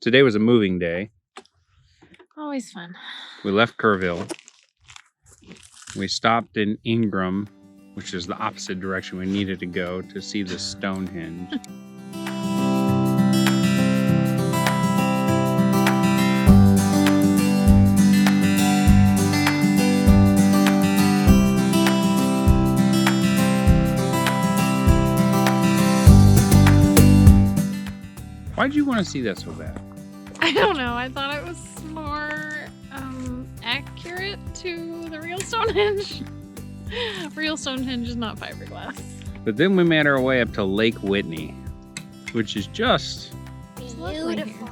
today was a moving day. Always fun. We left Kerrville. We stopped in Ingram, which is the opposite direction we needed to go to see the Stonehenge. Why'd you want to see that so bad? I don't know. I thought it was more accurate to the real Stonehenge. Real Stonehenge is not fiberglass. But then we made our way up to Lake Whitney, which is just Beautiful.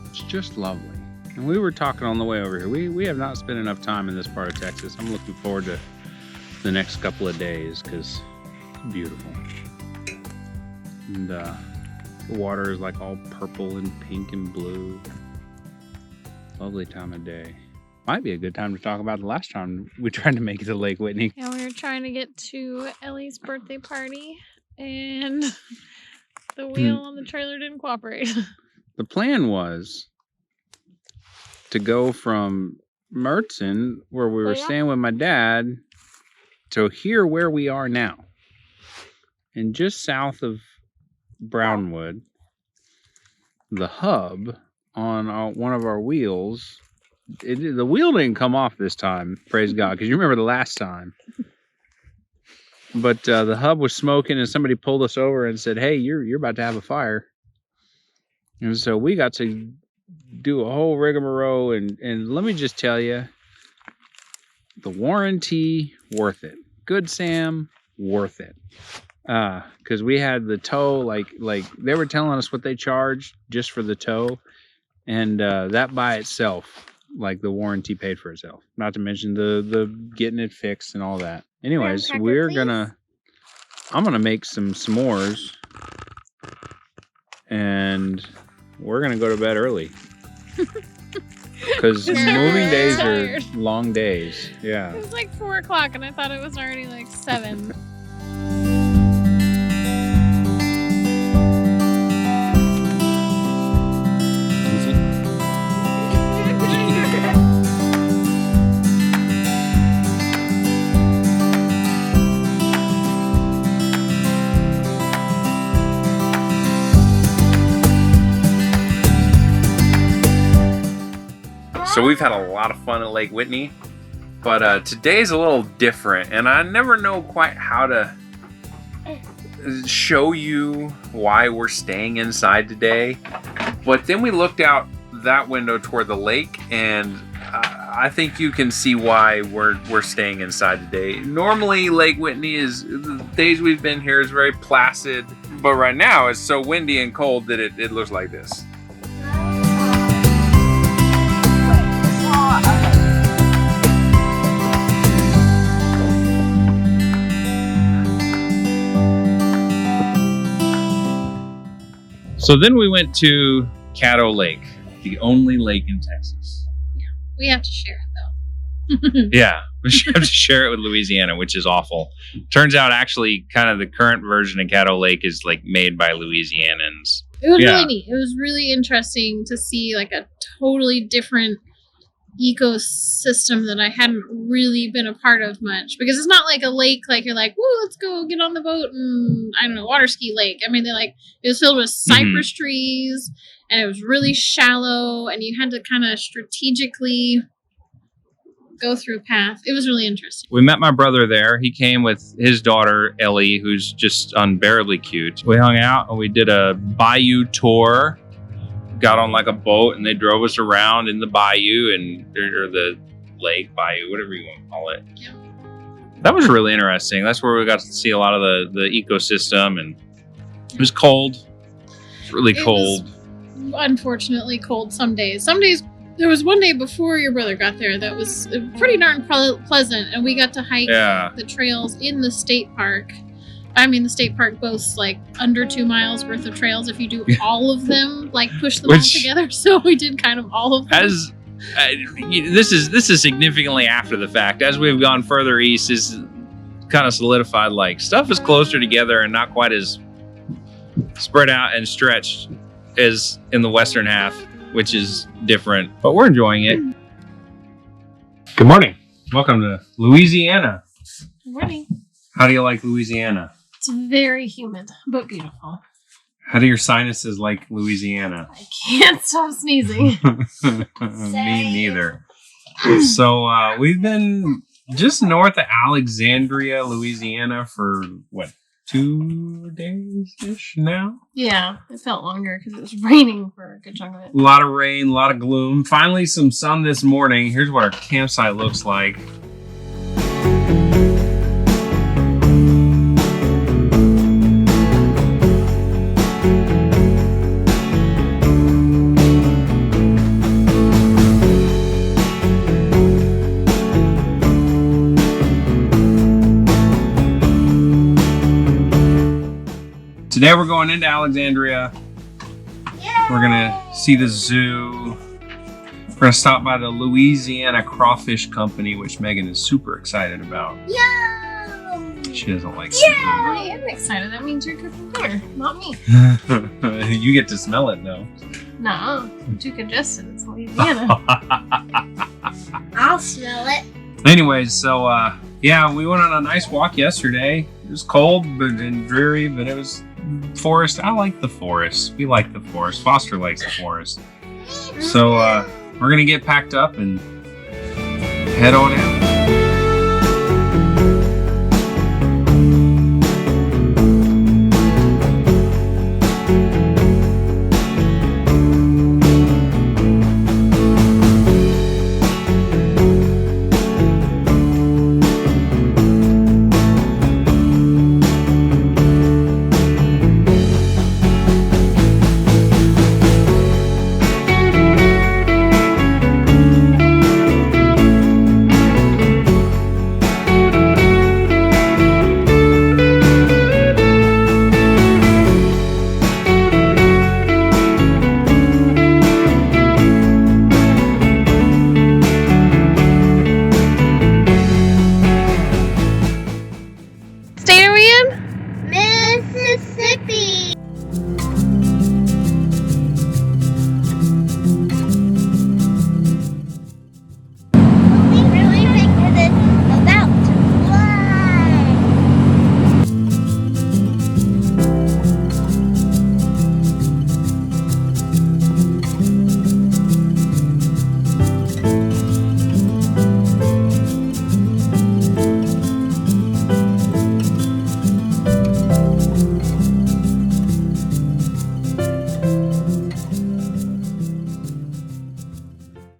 it's just lovely. And we were talking on the way over here. We have not spent enough time in this part of Texas. I'm looking forward to the next couple of days because it's beautiful. And the water is like all purple and pink and blue. Lovely time of day. Might be a good time to talk about the last time we tried to make it to Lake Whitney. Yeah, we were trying to get to Ellie's birthday party, and the wheel on the trailer didn't cooperate. The plan was to go from Mertzen, where we were staying with my dad, to here where we are now. And just south of Brownwood, the hub on one of our wheels, the wheel didn't come off this time, praise God, because you remember the last time. But the hub was smoking, and somebody pulled us over and said, "Hey, you're about to have a fire." And so we got to do a whole rigmarole, and let me just tell you, the warranty, worth it. Good Sam, worth it. Because we had the tow, like they were telling us what they charged just for the tow, and that by itself, like the warranty paid for itself. Not to mention the getting it fixed and all that. Anyways, I'm gonna make some s'mores, and we're gonna go to bed early because moving days are long days. Yeah. It was like 4 o'clock, and I thought it was already like 7. So we've had a lot of fun at Lake Whitney, but today's a little different, and I never know quite how to show you why we're staying inside today. But then we looked out that window toward the lake, and I think you can see why we're staying inside today. Normally, Lake Whitney the days we've been here is very placid, but right now it's so windy and cold that it looks like this. So then we went to Caddo Lake, the only lake in Texas. Yeah, we have to share it though. Yeah, we have to share it with Louisiana, which is awful. Turns out actually kind of the current version of Caddo Lake is like made by Louisianans. It was really neat. It was really interesting to see like a totally different ecosystem that I hadn't really been a part of much, because it's not like a lake like you're like, woo, let's go get on the boat and I don't know, water ski lake. I mean, it was filled with cypress trees, and it was really shallow, and you had to kind of strategically go through a path. It was really interesting. We met my brother there. He came with his daughter Ellie, who's just unbearably cute. We hung out and we did a bayou tour. Got on like a boat, and they drove us around in the bayou or the lake, bayou, whatever you want to call it. Yeah. That was really interesting. That's where we got to see a lot of the ecosystem, and it was cold. It's really cold. Was unfortunately cold some days. Some days, there was one day before your brother got there that was pretty darn pleasant, and we got to hike the trails in the state park. I mean, the state park boasts like under 2 miles worth of trails if you do all of them, like push them all together. So we did kind of all of them. This is significantly after the fact. As we've gone further east, is kind of solidified. Like stuff is closer together and not quite as spread out and stretched as in the western half, which is different, but we're enjoying it. Good morning. Welcome to Louisiana. Good morning. How do you like Louisiana? It's very humid, but beautiful. How do your sinuses like Louisiana? I can't stop sneezing. Me neither. So we've been just north of Alexandria, Louisiana for what, 2 days-ish now? Yeah, it felt longer because it was raining for a good chunk of it. A lot of rain, a lot of gloom. Finally some sun this morning. Here's what our campsite looks like. Today we're going into Alexandria. Yeah. We're gonna see the zoo. We're gonna stop by the Louisiana Crawfish Company, which Megan is super excited about. Yum! She doesn't like seafood. I am excited. That means you're cooking dinner, not me. You get to smell it though. No, I'm too congested. It's Louisiana. I'll smell it. Anyways, so yeah, we went on a nice walk yesterday. It was cold and dreary, but it was forest. I like the forest. We like the forest. Foster likes the forest. So we're gonna get packed up and head on out.